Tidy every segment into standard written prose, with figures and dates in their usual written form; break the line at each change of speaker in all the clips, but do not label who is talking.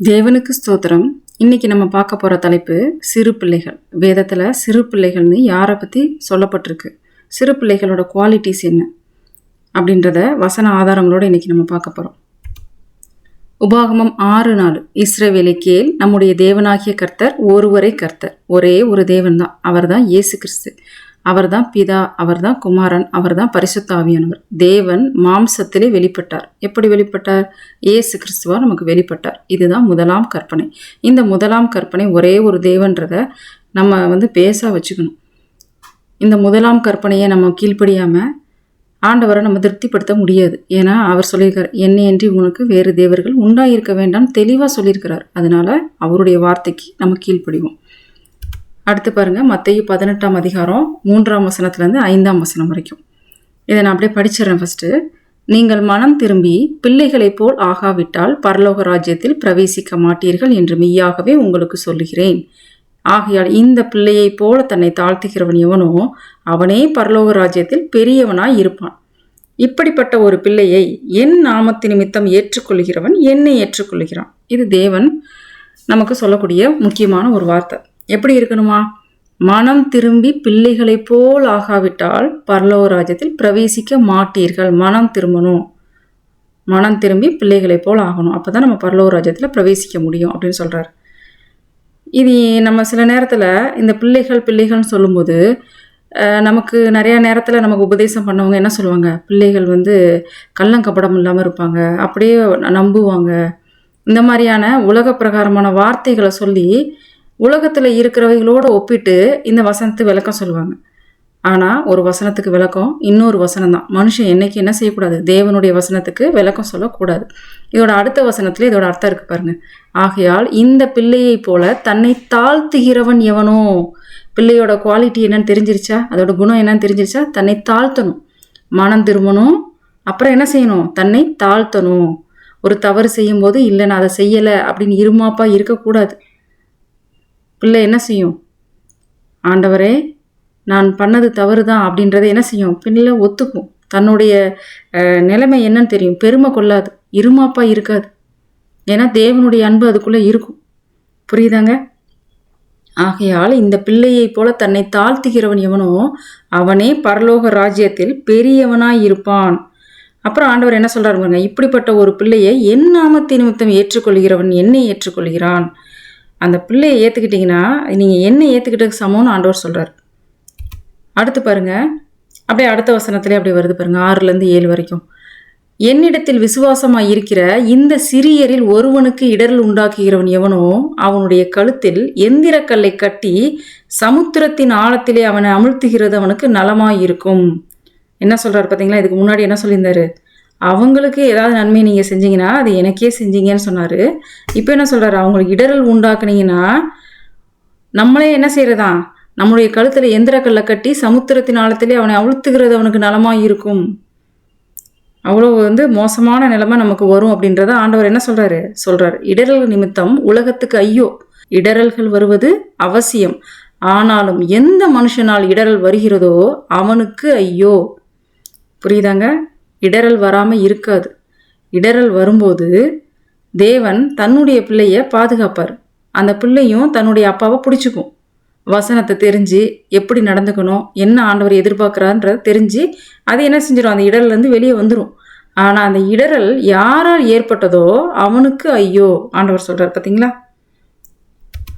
தேவனுக்கு ஸ்தோத்திரம். இன்னைக்கு நம்ம பார்க்க போகிற தலைப்பு சிறு பிள்ளைகள். வேதத்தில் சிறு பிள்ளைகள்னு யாரை பற்றி சொல்லப்பட்டிருக்கு, சிறு பிள்ளைகளோட குவாலிட்டிஸ் என்ன அப்படின்றத வசன ஆதாரங்களோடு இன்னைக்கு நம்ம பார்க்க போகிறோம். உபாகமம் 6:4. இஸ்ரவேலை கேள், நம்முடைய தேவனாகிய கர்த்தர் ஒருவரே கர்த்தர், ஒரே ஒரு தேவன் தான், அவர் தான் இயேசு கிறிஸ்து. அவர் தான் பிதா, அவர் தான் குமாரன், அவர் தான் பரிசுத்த ஆவியானவர். தேவன் மாம்சத்திலே வெளிப்பட்டார். எப்படி வெளிப்பட்டார்? இயேசு கிறிஸ்துவா நமக்கு வெளிப்பட்டார். இதுதான் முதலாம் கற்பனை. இந்த முதலாம் கற்பனை ஒரே ஒரு தேவன்றத நம்ம பேச வச்சுக்கணும். இந்த முதலாம் கற்பனையை நம்ம கீழ்ப்படியாமல் ஆண்டவரை நம்ம திருப்திப்படுத்த முடியாது. ஏன்னா அவர் சொல்லியிருக்கார், என்னையன்றி உனக்கு வேறு தேவர்கள் உண்டாயிருக்க வேண்டாம் தெளிவாக சொல்லியிருக்கிறார். அதனால அவருடைய வார்த்தைக்கு நம்ம கீழ்ப்படிவோம். அடுத்து பாருங்கள், மத்தேயு 18ஆம் அதிகாரம் 3ஆம் வசனத்துலேருந்து 5ஆம் வசனம் வரைக்கும். இதை நான் அப்படியே படிச்சிடறேன். ஃபஸ்ட்டு, நீங்கள் மனம் திரும்பி பிள்ளைகளைப் போல் ஆகாவிட்டால் பரலோக ராஜ்யத்தில் பிரவேசிக்க மாட்டீர்கள் என்று மெய்யாகவே உங்களுக்கு சொல்லுகிறேன். ஆகையால் இந்த பிள்ளையைப் போல தன்னை தாழ்த்துகிறவன் எவனோ அவனே பரலோக ராஜ்யத்தில் பெரியவனாய் இருப்பான். இப்படிப்பட்ட ஒரு பிள்ளையை என் நாமத்து நிமித்தம் ஏற்றுக்கொள்கிறவன் என்னை ஏற்றுக்கொள்கிறான். இது தேவன் நமக்கு சொல்லக்கூடிய முக்கியமான ஒரு வார்த்தை. எப்படி இருக்கணுமா? மனம் திரும்பி பிள்ளைகளைப் போல் ஆகாவிட்டால் பரலோக ராஜ்யத்தில் பிரவேசிக்க மாட்டீர்கள். மனம் திரும்பணும், மனம் திரும்பி பிள்ளைகளைப் போல் ஆகணும். அப்போ தான் நம்ம பரலோக ராஜ்யத்தில் பிரவேசிக்க முடியும் அப்படின்னு சொல்கிறார். இது நம்ம சில நேரத்தில் இந்த பிள்ளைகள்னு சொல்லும்போது நமக்கு நிறையா நேரத்தில் நமக்கு உபதேசம் பண்ணவங்க என்ன சொல்லுவாங்க, பிள்ளைகள் கள்ளங்கப்படம் இல்லாமல் இருப்பாங்க, அப்படியே நம்புவாங்க. இந்த மாதிரியான உலக பிரகாரமான வார்த்தைகளை சொல்லி உலகத்தில் இருக்கிறவைகளோடு ஒப்பிட்டு இந்த வசனத்துக்கு விளக்கம் சொல்லுவாங்க. ஆனால் ஒரு வசனத்துக்கு விளக்கம் இன்னொரு வசனம் தான். மனுஷன் என்னைக்கு என்ன செய்யக்கூடாது? தேவனுடைய வசனத்துக்கு விளக்கம் சொல்லக்கூடாது. இதோட அடுத்த வசனத்துல இதோட அர்த்தம் இருக்கு பாருங்க. ஆகையால் இந்த பிள்ளையை போல தன்னை தாழ்த்துகிறவன் எவனோ. பிள்ளையோட குவாலிட்டி என்னன்னு தெரிஞ்சிருச்சா? அதோட குணம் என்னன்னு தெரிஞ்சிருச்சா? தன்னை தாழ்த்தணும், மனம் திரும்பணும், அப்புறம் என்ன செய்யணும்? தன்னை தாழ்த்தணும். ஒரு தவறு செய்யும் போது இல்லை நான் அதை செய்யலை அப்படின்னு இருமாப்பா இருக்கக்கூடாது. பிள்ளை என்ன செய்யும்? ஆண்டவரே நான் பண்ணது தவறு தான் அப்படின்றத என்ன செய்யும்? பிள்ளை ஒத்துக்கும். தன்னுடைய நிலைமை என்னன்னு தெரியும். பெருமை கொள்ளாது, இருமாப்பா இருக்காது. ஏன்னா தேவனுடைய அன்பு அதுக்குள்ளே இருக்கும். புரியுதாங்க? ஆகையால் இந்த பிள்ளையை போல தன்னை தாழ்த்துகிறவன் எவனோ அவனே பரலோக ராஜ்யத்தில் பெரியவனாய் இருப்பான். அப்புறம் ஆண்டவர் என்ன சொல்றாரு பாருங்க, இப்படிப்பட்ட ஒரு பிள்ளையை என் நாமத்தின் நிமித்தம் ஏற்றுக்கொள்கிறவன் என்னை ஏற்றுக்கொள்கிறான். அந்த பிள்ளையை ஏற்றுக்கிட்டிங்கன்னா நீங்கள் என்ன ஏற்றுக்கிட்டதுக்கு சமம்னு ஆண்டவர் சொல்கிறார். அடுத்து பாருங்கள், அப்படியே அடுத்த வசனத்துலேயே அப்படியே வருது பாருங்கள், 6லேருந்து 7 வரைக்கும். என்னிடத்தில் விசுவாசமாக இருக்கிற இந்த சிறியரில் ஒருவனுக்கு இடரல் உண்டாக்குகிறவன் எவனோ அவனுடைய கழுத்தில் எந்திரக்கல்லை கட்டி சமுத்திரத்தின் ஆழத்திலே அவனை அமிழ்த்துகிறது அவனுக்கு நலமாக இருக்கும். என்ன சொல்கிறார் பார்த்தீங்களா? இதுக்கு முன்னாடி என்ன சொல்லியிருந்தாரு? அவங்களுக்கு ஏதாவது நன்மை நீங்கள் செஞ்சீங்கன்னா அது எனக்கே செஞ்சீங்கன்னு சொன்னார். இப்போ என்ன சொல்கிறாரு? அவங்களுக்கு இடரல் உண்டாக்குனீங்கன்னா நம்மளே என்ன செய்கிறதா? நம்முடைய கழுத்தில் எந்திரக்கல்லை கட்டி சமுத்திரத்தின் ஆழத்திலே அவனை அழுத்துகிறது அவனுக்கு நலமாக இருக்கும். அவ்வளோ மோசமான நிலைமை நமக்கு வரும் அப்படின்றத ஆண்டவர் என்ன சொல்கிறாரு? இடரல் நிமித்தம் உலகத்துக்கு ஐயோ. இடரல்கள் வருவது அவசியம். ஆனாலும் எந்த மனுஷனால் இடரல் வருகிறதோ அவனுக்கு ஐயோ. புரியுதாங்க? இடரல் வராமல் இருக்காது. இடரல் வரும்போது தேவன் தன்னுடைய பிள்ளையை பாதுகாப்பார். அந்த பிள்ளையும் தன்னுடைய அப்பாவை பிடிச்சிக்கும். வசனத்தை தெரிஞ்சு எப்படி நடந்துக்கணும், என்ன ஆண்டவர் எதிர்பார்க்குறான்றத தெரிஞ்சு அது என்ன செஞ்சிடும்? அந்த இடர்லேருந்து வெளியே வந்துடும். ஆனால் அந்த இடரல் யாரால் ஏற்பட்டதோ அவனுக்கு ஐயோ ஆண்டவர் சொல்கிறார். பார்த்தீங்களா?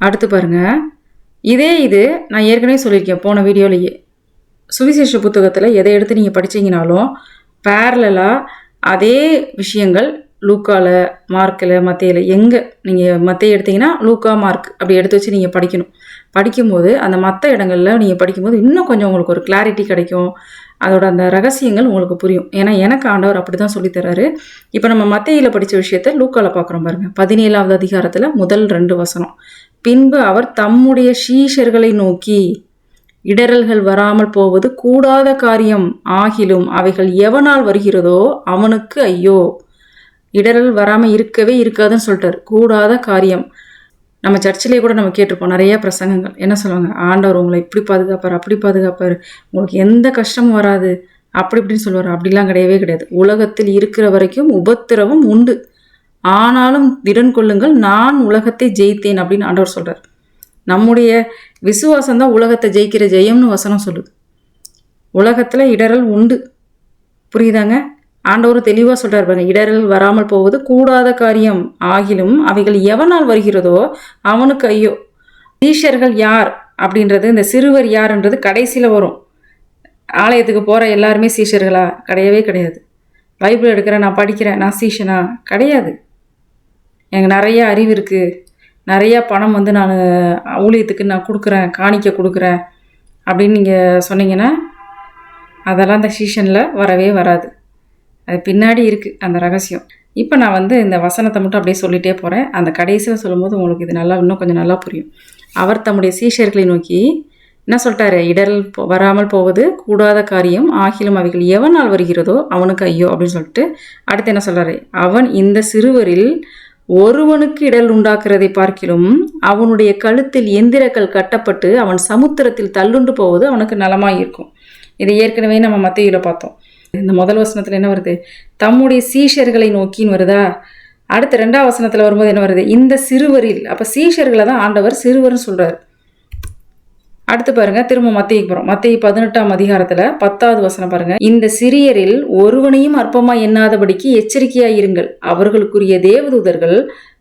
அடுத்து பாருங்க, இது நான் ஏற்கனவே சொல்லியிருக்கேன் போன வீடியோலையே. சுவிசேஷ புத்தகத்தில் எதை எடுத்து நீங்கள் படித்தீங்கனாலும் பேரலாக அதே விஷயங்கள் லூக்காவில், மார்க்கில், மத்தேயில், எங்கே நீங்கள் மத்தேயை எடுத்திங்கன்னா லூக்கா, மார்க் அப்படி எடுத்து வச்சு நீங்கள் படிக்கணும். படிக்கும்போது அந்த மற்ற இடங்களில் நீங்கள் படிக்கும்போது இன்னும் கொஞ்சம் உங்களுக்கு ஒரு கிளாரிட்டி கிடைக்கும். அதோட அந்த ரகசியங்கள் உங்களுக்கு புரியும். ஏன்னா எனக்கு ஆண்டவர் அப்படி தான் சொல்லித்தராரு. இப்போ நம்ம மத்தேயில் படித்த விஷயத்தை லூக்காவில் பார்க்குறோம் பாருங்கள். 17ஆவது அதிகாரத்தில் முதல் 2 வசனம். பின்பு அவர் தம்முடைய சீஷர்களை நோக்கி, இடரல்கள் வராமல் போவது கூடாத காரியம், ஆகிலும் அவைகள் எவனால் வருகிறதோ அவனுக்கு ஐயோ. இடரல் வராமல் இருக்கவே இருக்காதுன்னு சொல்லிட்டார். கூடாத காரியம். நம்ம சர்ச்சிலே கூட நம்ம கேட்டிருப்போம் நிறைய பிரசங்கங்கள். என்ன சொல்லுவாங்க? ஆண்டவர் உங்களை இப்படி பாதுகாப்பார், அப்படி பாதுகாப்பார், உங்களுக்கு எந்த கஷ்டமும் வராது, அப்படி இப்படின்னு சொல்லுவார். அப்படிலாம் கிடையவே கிடையாது. உலகத்தில் இருக்கிற வரைக்கும் உபத்திரவம் உண்டு. ஆனாலும் திடன் கொள்ளுங்கள், நான் உலகத்தை ஜெயித்தேன் அப்படின்னு ஆண்டவர் சொல்கிறார். நம்முடைய விசுவாசம் தான் உலகத்தை ஜெயிக்கிற ஜெயம்னு வசனம் சொல்லுது. உலகத்தில் இடரல் உண்டு, புரியுதாங்க? ஆண்டவர் தெளிவாக சொல்கிறார் பாருங்க, இடரல் வராமல் போவது கூடாத காரியம் ஆகிலும் அவைகள் எவனால் வருகிறதோ அவனுக்கு ஐயோ. சீஷர்கள் யார் அப்படின்றது, இந்த சிறுவர் யாருன்றது கடைசியில் வரும். ஆலயத்துக்கு போகிற எல்லாருமே சீஷர்களா? கிடையவே கிடையாது. பைபிள் எடுக்கிறேன், நான் படிக்கிறேன், நான் சீஷனா? கிடையாது. எனக்கு நிறைய அறிவு இருக்குது, நிறையா பணம் வந்து நான் ஊழியத்துக்கு நான் கொடுக்குறேன், காணிக்க கொடுக்குறேன் அப்படின்னு நீங்கள் சொன்னீங்கன்னா அதெல்லாம் அந்த சீஷனில் வரவே வராது. அது பின்னாடி இருக்குது அந்த ரகசியம். இப்போ நான் வந்து இந்த வசனத்தை மட்டும் அப்படியே சொல்லிகிட்டே போகிறேன். அந்த கடைசியில் சொல்லும்போது உங்களுக்கு இது நல்லா இன்னும் கொஞ்சம் நல்லா புரியும். அவர் தம்முடைய சீஷர்களை நோக்கி என்ன சொல்லிட்டாரு? இடரல் வராமல் போவது கூடாத காரியம் ஆகிலும் அவைகள் எவனால் வருகிறதோ அவனுக்கு ஐயோ அப்படின்னு சொல்லிட்டு அடுத்து என்ன சொல்கிறாரு? அவன் இந்த சிறுவரில் ஒருவனுக்கு இடல் உண்டாக்குறதை பார்க்கிலும் அவனுடைய கழுத்தில் எந்திரக்கல் கட்டப்பட்டு அவன் சமுத்திரத்தில் தள்ளுண்டு போவது அவனுக்கு நலமாக இருக்கும். இதை ஏற்கனவே நம்ம மத்தேயுவில் பார்த்தோம். இந்த முதல் வசனத்தில் என்ன வருது? தம்முடைய சீஷர்களை நோக்கின்னு வருதா? அடுத்த 2ஆம் வசனத்தில் வரும்போது என்ன வருது? இந்த சிறுவரில். அப்போ சீஷர்களை தான் ஆண்டவர் சிறுவர்னு சொல்கிறார். அடுத்து பாருங்க, திரும்ப மத்தேயுக்கு போகிறோம். மத்தேயு 18ஆம் அதிகாரத்தில் 10வது வசனம் பாருங்க. இந்த சிறியரில் ஒருவனையும் அற்பமாக எண்ணாதபடிக்கு எச்சரிக்கையாக இருங்கள். அவர்களுக்குரிய தேவதூதர்கள்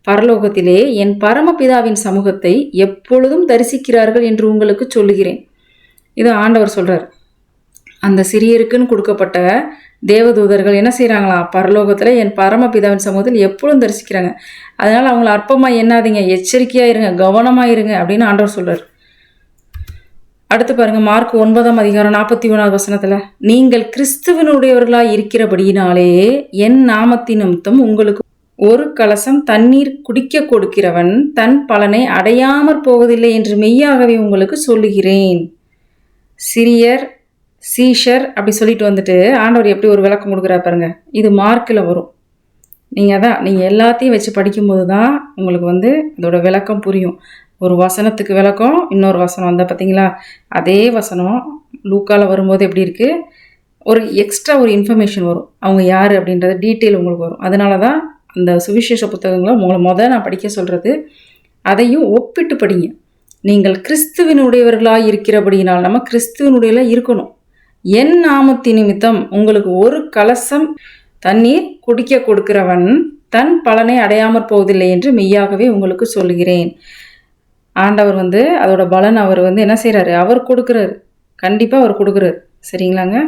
பரலோகத்திலே என் பரமபிதாவின் சமூகத்தை எப்பொழுதும் தரிசிக்கிறார்கள் என்று உங்களுக்கு சொல்லுகிறேன். இது ஆண்டவர் சொல்கிறார். அந்த சிறியருக்குன்னு கொடுக்கப்பட்ட தேவதூதர்கள் என்ன செய்கிறாங்களா? பரலோகத்தில் என் பரமபிதாவின் சமூகத்தில் எப்பொழுதும் தரிசிக்கிறாங்க. அதனால் அவங்கள அற்பமாக எண்ணாதீங்க, எச்சரிக்கையாக இருங்க, கவனமாக இருங்க அப்படின்னு ஆண்டவர் சொல்கிறார். அடுத்து பாருங்க, மார்க் 9ஆம் அதிகாரம் 41வது வசனத்தில், நீங்கள் கிறிஸ்துவனுடையவர்களாக இருக்கிறபடியினாலே என் நாமத்தின் நிமித்தம் உங்களுக்கு ஒரு கலசம் தண்ணீர் குடிக்க கொடுக்கிறவன் தன் பலனை அடையாமற் போவதில்லை என்று மெய்யாகவே உங்களுக்கு சொல்லுகிறேன். சிறியர், சீஷர் அப்படி சொல்லிட்டு வந்துட்டு ஆண்டவர் எப்படி ஒரு விளக்கம் கொடுக்குறா பாருங்க. இது மார்க்கில் வரும். நீங்கள் எல்லாத்தையும் வச்சு படிக்கும்போது தான் உங்களுக்கு வந்து இதோட விளக்கம் புரியும். ஒரு வசனத்துக்கு விளக்கம், இன்னொரு வசனம் வந்தால் பார்த்தீங்களா? அதே வசனம் லூக்காவில் வரும்போது எப்படி இருக்குது? ஒரு எக்ஸ்ட்ரா ஒரு இன்ஃபர்மேஷன் வரும், அவங்க யார் அப்படின்றது டீட்டெயில் உங்களுக்கு வரும். அதனால தான் அந்த சுவிசேஷ புத்தகங்களை உங்களை நான் படிக்க சொல்கிறது. அதையும் ஒப்பிட்டு படிங்க. நீங்கள் கிறிஸ்துவனுடையவர்களாக இருக்கிறபடியினால் நம்ம கிறிஸ்துவனுடையலாம் இருக்கணும். என் நாமத்தின் நிமித்தம் உங்களுக்கு ஒரு கலசம் தண்ணீர் குடிக்க கொடுக்கிறவன் தன் பலனை அடையாமற் போவதில்லை என்று மெய்யாகவே உங்களுக்கு சொல்லுகிறேன். ஆண்டவர் வந்து அதோட பலன் அவர் வந்து என்ன செய்கிறாரு? அவர் கொடுக்குறாரு. கண்டிப்பாக அவர் கொடுக்குறாரு. சரிங்களாங்க?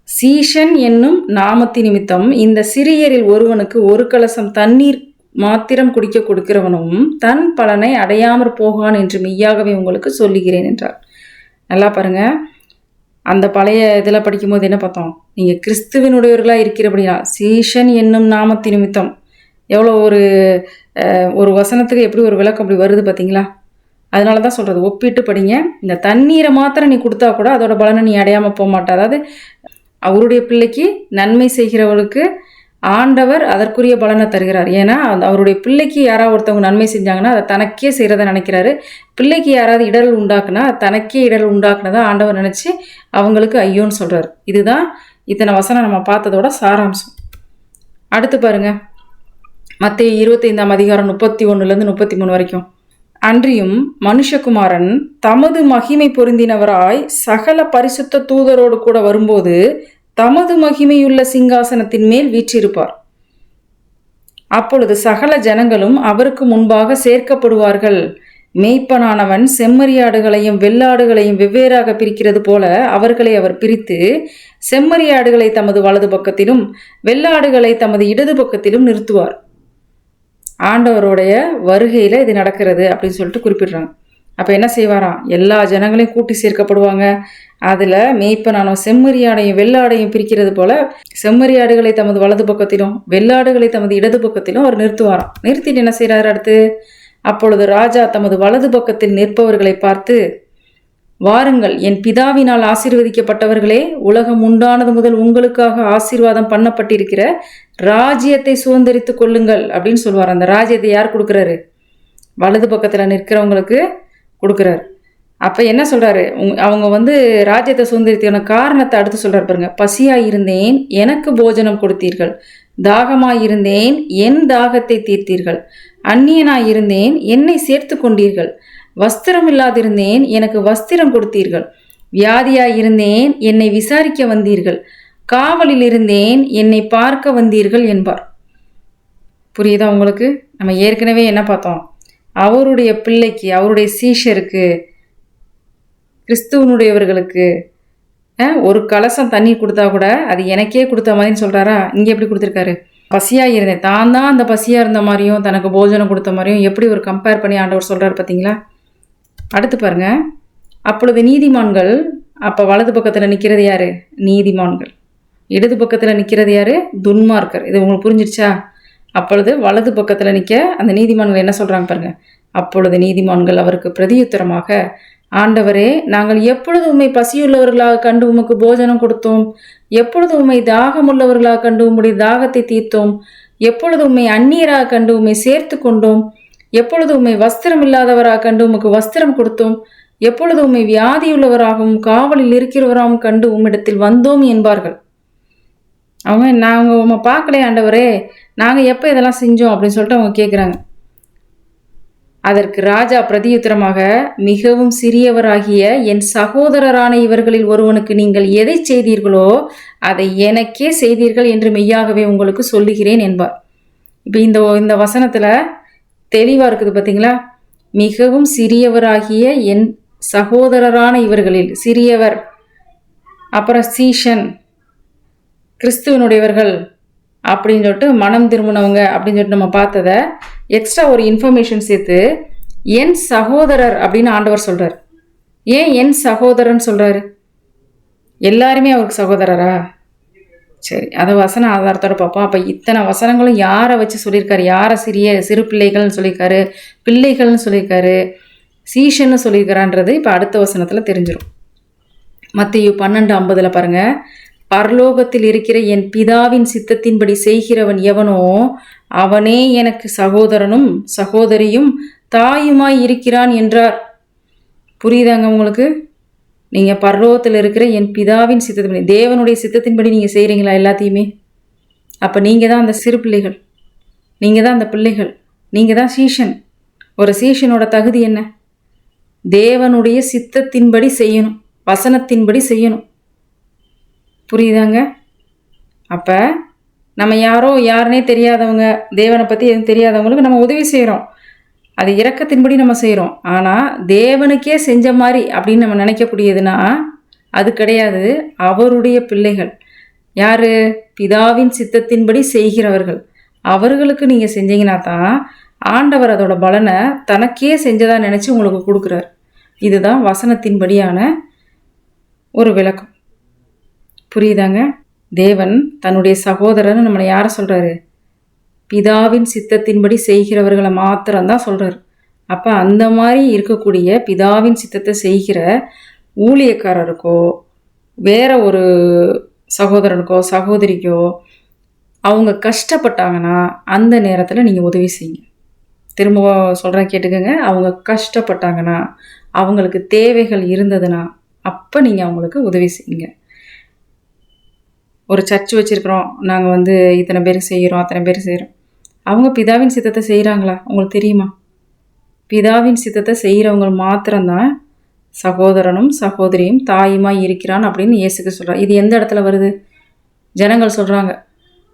சீஷன் என்னும் நாமத்தின் நிமித்தம் இந்த சிறியரில் ஒருவனுக்கு ஒரு கலசம் தண்ணீர் மாத்திரம் குடிக்க கொடுக்கிறவனும் தன் பலனை அடையாமற் போகான் என்று மெய்யாகவே உங்களுக்கு சொல்லுகிறேன் என்றார். நல்லா பாருங்க, அந்த பழைய இதில் படிக்கும்போது என்ன பார்த்தோம்? நீங்கள் கிறிஸ்துவனுடையவர்களாக இருக்கிறபடியா சீஷன் என்னும் நாமத்தின் நிமித்தம் எவ்வளோ ஒரு வசனத்துக்கு எப்படி ஒரு விளக்கம் அப்படி வருது பார்த்தீங்களா? அதனால தான் சொல்கிறது, ஒப்பிட்டு படிங்க. இந்த தண்ணீரை மாத்திரம் நீ கொடுத்தா கூட அதோட பலனை நீ அடையாமல் போக மாட்டா. அதாவது அவருடைய பிள்ளைக்கு நன்மை செய்கிறவர்களுக்கு ஆண்டவர் அதற்குரிய பலனை தருகிறார். ஏன்னா அவருடைய பிள்ளைக்கு யாராவது ஒருத்தவங்க நன்மை செஞ்சாங்கன்னா அதை தனக்கே செய்கிறத நினைக்கிறாரு. பிள்ளைக்கு யாராவது இடரல் உண்டாக்குனா தனக்கே இடரல் உண்டாக்குனதா ஆண்டவர் நினச்சி அவங்களுக்கு ஐயோன்னு சொல்கிறார். இதுதான் இத்தனை வசனம் நம்ம பார்த்ததோட சாராம்சம். அடுத்து பாருங்க, மத்தேயு 25ஆம் அதிகாரம் 31லேருந்து 33 வரைக்கும். அன்றியும் மனுஷகுமாரன் தமது மகிமை பொருந்தினவராய் சகல பரிசுத்த தூதரோடு கூட வரும்போது தமது மகிமையுள்ள சிங்காசனத்தின் மேல் வீற்றிருப்பார். அப்பொழுது சகல ஜனங்களும் அவருக்கு முன்பாக சேர்க்கப்படுவார்கள். மேய்ப்பனானவன் செம்மறியாடுகளையும் வெள்ளாடுகளையும் வெவ்வேறாக பிரிக்கிறது போல அவர்களை அவர் பிரித்து செம்மறியாடுகளை தமது வலது பக்கத்திலும் வெள்ளாடுகளை தமது இடது பக்கத்திலும் நிறுத்துவார். ஆண்டவருடைய வருகையில் இது நடக்கிறது அப்படின்னு சொல்லிட்டு குறிப்பிடுறாங்க. அப்போ என்ன செய்வாராம்? எல்லா ஜனங்களையும் கூட்டி சேர்க்கப்படுவாங்க. அதில் மேய்ப்பனான செம்மறியாடையும் வெள்ளாடையும் பிரிக்கிறது போல செம்மறியாடுகளை தமது வலது பக்கத்திலும் வெள்ளாடுகளை தமது இடது பக்கத்திலும் அவர் நிறுத்துவாராம். நிறுத்திட்டு என்ன செய்கிறார் அடுத்து? அப்பொழுது ராஜா தமது வலது பக்கத்தில் நிற்பவர்களை பார்த்து, வாருங்கள், என் பிதாவினால் ஆசீர்வதிக்கப்பட்டவர்களே, உலகம் உண்டானது முதல் உங்களுக்காக ஆசீர்வாதம் பண்ணப்பட்டிருக்கிற ராஜ்யத்தை சுதந்திரித்து கொள்ளுங்கள் அப்படின்னு சொல்லுவார். அந்த ராஜ்யத்தை யார் கொடுக்குறாரு? வலது பக்கத்தில் நிற்கிறவங்களுக்கு கொடுக்குறாரு. அப்போ என்ன சொல்கிறாரு? அவங்க வந்து ராஜ்யத்தை சுதந்திரித்தான காரணத்தை அடுத்து சொல்கிறார் பாருங்க. பசியாக இருந்தேன், எனக்கு போஜனம் கொடுத்தீர்கள். தாகமாயிருந்தேன், என் தாகத்தை தீர்த்தீர்கள். அந்நியனாயிருந்தேன், என்னை சேர்த்து கொண்டீர்கள். வஸ்திரம் இல்லாதிருந்தேன், எனக்கு வஸ்திரம் கொடுத்தீர்கள். வியாதியாயிருந்தேன், என்னை விசாரிக்க வந்தீர்கள். காவலில் இருந்தேன், என்னை பார்க்க வந்தீர்கள் என்பார். புரியுதா உங்களுக்கு? நம்ம ஏற்கனவே என்ன பார்த்தோம்? அவருடைய பிள்ளைக்கு, அவருடைய சீஷருக்கு, கிறிஸ்துவனுடையவர்களுக்கு ஒரு கலசம் தண்ணி கொடுத்தா கூட அது எனக்கே கொடுத்த மாதிரின்னு சொல்கிறாரா? இங்கே எப்படி கொடுத்துருக்காரு? பசியாக இருந்தேன், தான் அந்த பசியாக இருந்த மாதிரியும் தனக்கு போஜனம் கொடுத்த மாதிரியும் எப்படி ஒரு கம்பேர் பண்ணி ஆண்டவர் சொல்கிறார் பார்த்தீங்களா? அடுத்து பாருங்க, அப்பொழுது நீதிமான்கள், அப்போ வலது பக்கத்தில் நிற்கிறது யாரு? நீதிமான்கள். இடது பக்கத்தில் நிற்கிறது யாரு? துன்மார்க்கர். இது உங்களுக்கு புரிஞ்சிடுச்சா? அப்பொழுது வலது பக்கத்தில் நிற்க அந்த நீதிமான்கள் என்ன சொல்கிறாங்க பாருங்க. அப்பொழுது நீதிமான்கள் அவருக்கு பிரதியுத்தரமாக, ஆண்டவரே, நாங்கள் எப்பொழுது உம்மை பசியுள்ளவர்களாக கண்டு உமக்கு போஜனம் கொடுத்தோம்? எப்பொழுது உம்மை தாகமுள்ளவர்களாக கண்டு உம்முடைய தாகத்தை தீர்த்தோம்? எப்பொழுது உம்மை அந்நியராக கண்டு உம்மை சேர்த்து கொண்டோம்? எப்பொழுது உம்மை வஸ்திரம் இல்லாதவராக கண்டு உமக்கு வஸ்திரம் கொடுத்தோம்? எப்பொழுது உம்மை வியாதியுள்ளவராகவும் காவலில் இருக்கிறவராகவும் கண்டு உம்மிடத்தில் வந்தோம் என்பார்கள். அவங்க, நாங்கள் உம்மை பார்க்கலையே ஆண்டவரே, நாங்கள் எப்போ இதெல்லாம் செஞ்சோம் அப்படின்னு சொல்லிட்டு அவங்க கேட்குறாங்க. அதற்கு ராஜா பிரதியுத்தரமாக, மிகவும் சிறியவராகிய என் சகோதரரான இவர்களில் ஒருவனுக்கு நீங்கள் எதை செய்தீர்களோ அதை எனக்கே செய்தீர்கள் என்று மெய்யாகவே உங்களுக்கு சொல்லுகிறேன் என்பார். இப்போ இந்த வசனத்தில் தெளிவாக இருக்குது பார்த்தீங்களா? மிகவும் சிறியவராகிய என் சகோதரரான இவர்களில், சிறியவர், அப்புறம் சீஷன், கிறிஸ்துவனுடையவர்கள் அப்படின்னு சொல்லிட்டு மனம் திரும்பினவங்க அப்படின்னு சொல்லிட்டு நம்ம பார்த்ததை எக்ஸ்ட்ரா ஒரு இன்ஃபர்மேஷன் சேர்த்து என் சகோதரர் அப்படின்னு ஆண்டவர் சொல்கிறார். ஏன் என் சகோதரன் சொல்கிறாரு? எல்லாருமே அவருக்கு சகோதரரா? சரி, அதை வசன ஆதாரத்தோடு பார்ப்போம். அப்போ இத்தனை வசனங்களும் யாரை வச்சு சொல்லியிருக்காரு? யாரை சிறு பிள்ளைகள்னு சொல்லியிருக்காரு, பிள்ளைகள்னு சொல்லியிருக்காரு, சீஷன்னு சொல்லியிருக்காரான்றது இப்போ அடுத்த வசனத்தில் தெரிஞ்சிடும். மத்தேயு 12:50 பாருங்கள். பரலோகத்தில் இருக்கிற என் பிதாவின் சித்தத்தின்படி செய்கிறவன் எவனோ அவனே எனக்கு சகோதரனும் சகோதரியும் தாயுமாய் இருக்கிறான் என்றார். புரியுதாங்க உங்களுக்கு? நீங்கள் பரலோகத்தில் இருக்கிற என் பிதாவின் சித்தத்தின்படி, தேவனுடைய சித்தத்தின்படி நீங்கள் செய்கிறீங்களா எல்லாத்தையுமே? அப்போ நீங்கள் தான் அந்த சிறு பிள்ளைகள், நீங்கள் தான் அந்த பிள்ளைகள், நீங்கள் தான் சீஷன். ஒரு சீஷனோட தகுதி என்ன? தேவனுடைய சித்தத்தின்படி செய்யணும், வசனத்தின்படி செய்யணும். புரியுதாங்க? அப்போ நம்ம யாருன்னே தெரியாதவங்க, தேவனை பற்றி எதுவும் தெரியாதவங்களுக்கு நம்ம உதவி செய்கிறோம், அது இரக்கத்தின்படி நம்ம செய்கிறோம். ஆனால் தேவனுக்கே செஞ்ச மாதிரி அப்படின்னு நம்ம நினைக்கக்கூடியதுன்னா அது கிடையாது. அவருடைய பிள்ளைகள் யார்? பிதாவின் சித்தத்தின்படி செய்கிறவர்கள். அவர்களுக்கு நீங்கள் செஞ்சீங்கன்னா தான் ஆண்டவர் அதோட பலனை தனக்கே செஞ்சதாக நினச்சி உங்களுக்கு கொடுக்குறார். இதுதான் வசனத்தின்படியான ஒரு விளக்கம். புரியுதாங்க? தேவன் தன்னுடைய சகோதரன்னு நம்மளை யாரை சொல்கிறாரு? பிதாவின் சித்தத்தின்படி செய்கிறவர்களை மாத்திரம்தான் சொல்கிறார். அப்போ அந்த மாதிரி இருக்கக்கூடிய பிதாவின் சித்தத்தை செய்கிற ஊழியக்காரருக்கோ வேற ஒரு சகோதரனுக்கோ சகோதரிக்கோ அவங்க கஷ்டப்பட்டாங்கன்னா அந்த நேரத்தில் நீங்கள் உதவி செய்யுங்க. திரும்ப சொல்கிறேன், கேட்டுக்கோங்க. அவங்க கஷ்டப்பட்டாங்கன்னா, அவங்களுக்கு தேவைகள் இருந்ததுன்னா அப்போ நீங்கள் அவங்களுக்கு உதவி செய்யுங்க. ஒரு சர்ச் வச்சுருக்குறோம், நாங்கள் இத்தனை பேர் செய்கிறோம், அத்தனை பேர் செய்கிறோம். அவங்க பிதாவின் சித்தத்தை செய்கிறாங்களா? உங்களுக்கு தெரியுமா? பிதாவின் சித்தத்தை செய்கிறவங்க மாத்திரம்தான் சகோதரனும் சகோதரியும் தாயுமாய் இருக்கிறான் அப்படின்னு இயேசுக்கு சொல்கிறார். இது எந்த இடத்துல வருது? ஜனங்கள் சொல்கிறாங்க,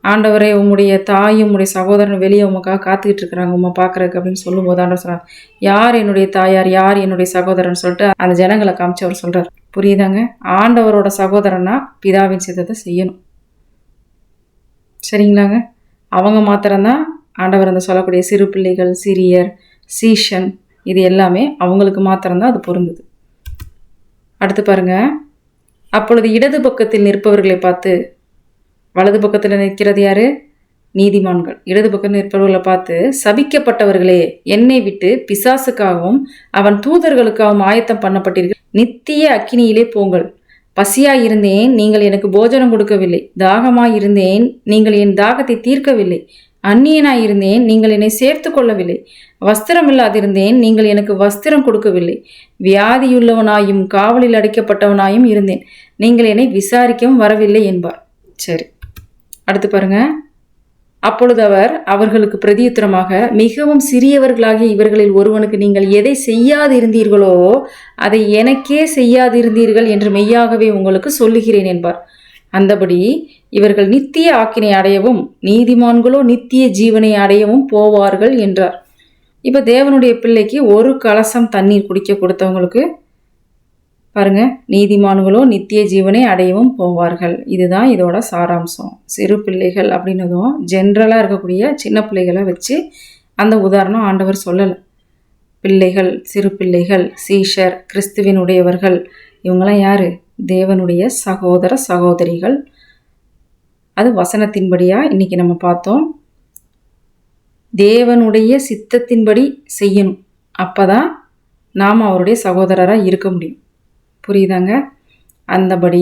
ஆண்டவரே, உம்முடைய தாயும் உம்முடைய சகோதரன் வெளியே உமக்காக காத்துக்கிட்டு இருக்கிறாங்க உம்மை பார்க்குறதுக்கு அப்படின்னு சொல்லும்போது ஆண்டவர் சொல்கிறார், யார் என்னுடைய தாயார், யார் என்னுடைய சகோதரன் சொல்லிட்டு அந்த ஜனங்களை காமிச்சு அவர் சொல்கிறார். புரியுதாங்க? ஆண்டவரோட சகோதரனா பிதாவின் சித்தத்தை செய்யணும். சரிங்களாங்க? அவங்க மாத்திரம்தான் ஆண்டவர் அந்த சொல்லக்கூடிய சிறு பிள்ளைகள், சிறியர், சீஷன், இது எல்லாமே அவங்களுக்கு மாத்திரம்தான் அது பொருந்தது. அடுத்து பாருங்க, அப்பொழுது இடது பக்கத்தில் நிற்பவர்களை பார்த்து, வலது பக்கத்தில் நிற்கிறது யாரு? நீதிமான்கள். இடது பக்கம் நிற்பவர்களை பார்த்து, சபிக்கப்பட்டவர்களே, என்னை விட்டு பிசாசுக்காகவும் அவன் தூதர்களுக்காகவும் ஆயத்தம் பண்ணப்பட்டீர்கள், நித்திய அக்கினியிலே போங்கள். பசியாயிருந்தேன், நீங்கள் எனக்கு போஜனம் கொடுக்கவில்லை. தாகமாயிருந்தேன், நீங்கள் என் தாகத்தை தீர்க்கவில்லை. அந்நியனாயிருந்தேன், நீங்கள் என்னை சேர்த்து கொள்ளவில்லை. வஸ்திரம் இல்லாதிருந்தேன், நீங்கள் எனக்கு வஸ்திரம் கொடுக்கவில்லை. வியாதியுள்ளவனாயும் காவலில் அடைக்கப்பட்டவனாயும் இருந்தேன், நீங்கள் என்னை விசாரிக்கவும் வரவில்லை என்பார். சரி, அடுத்து பாருங்க. அப்பொழுது அவர் அவர்களுக்கு பிரதியுத்தரமாக, மிகவும் சிறியவர்களாகிய இவர்களில் ஒருவனுக்கு நீங்கள் எதை செய்யாதிருந்தீர்களோ அதை எனக்கே செய்யாதிருந்தீர்கள் என்று மெய்யாகவே உங்களுக்கு சொல்லுகிறேன் என்பார். அந்தபடி இவர்கள் நித்திய ஆக்கினை அடையவும் நீதிமான்களோ நித்திய ஜீவனை அடையவும் போவார்கள் என்றார். இப்போ தேவனுடைய பிள்ளைக்கு ஒரு கலசம் தண்ணீர் குடிக்க கொடுத்தவங்களுக்கு பாருங்க, நீதிமான்களோ நித்திய ஜீவனை அடையவும் போவார்கள். இதுதான் இதோட சாராம்சம். சிறு பிள்ளைகள் அப்படின்னதும் ஜென்ரலாக இருக்கக்கூடிய சின்ன பிள்ளைகளை வச்சு அந்த உதாரணம் ஆண்டவர் சொல்லலை. பிள்ளைகள், சிறு பிள்ளைகள், சீஷர், கிறிஸ்துவினுடையவர்கள், இவங்களாம் யாரு? தேவனுடைய சகோதர சகோதரிகள். அது வசனத்தின்படியா இன்னைக்கு நம்ம பார்த்தோம். தேவனுடைய சித்தத்தின்படி செய்யணும். அப்பதான் நாம் அவருடைய சகோதரராக இருக்க முடியும். புரியுதாங்க? அந்தபடி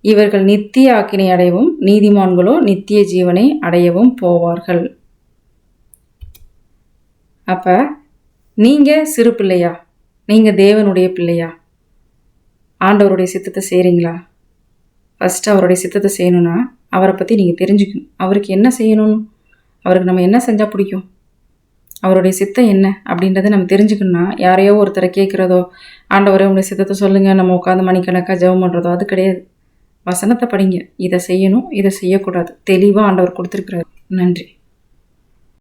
இவர்கள் நித்திய ஆக்கினை அடையவும் நீதிமான்களோ நித்திய ஜீவனை அடையவும் போவார்கள். அப்ப நீங்க சிறு பிள்ளையா? நீங்க தேவனுடைய பிள்ளையா? ஆண்டவருடைய சித்தத்தை செய்கிறீங்களா? ஃபஸ்ட்டு அவருடைய சித்தத்தை செய்யணும்னா அவரை பற்றி நீங்கள் தெரிஞ்சுக்கணும். அவருக்கு என்ன செய்யணும்னு, அவருக்கு நம்ம என்ன செஞ்சால் பிடிக்கும், அவருடைய சித்தம் என்ன அப்படின்றத நம்ம தெரிஞ்சுக்கணும்னா யாரையோ ஒருத்தரை கேட்குறதோ, ஆண்டவரே உங்களுடைய சித்தத்தை சொல்லுங்கள், நம்ம உட்காந்து மணிக்கணக்காக ஜெபம் பண்ணுறதோ அது கிடையாது. வசனத்தை படிங்க. இதை செய்யணும், இதை செய்யக்கூடாது, தெளிவாக ஆண்டவர் கொடுத்துருக்குறாரு. நன்றி.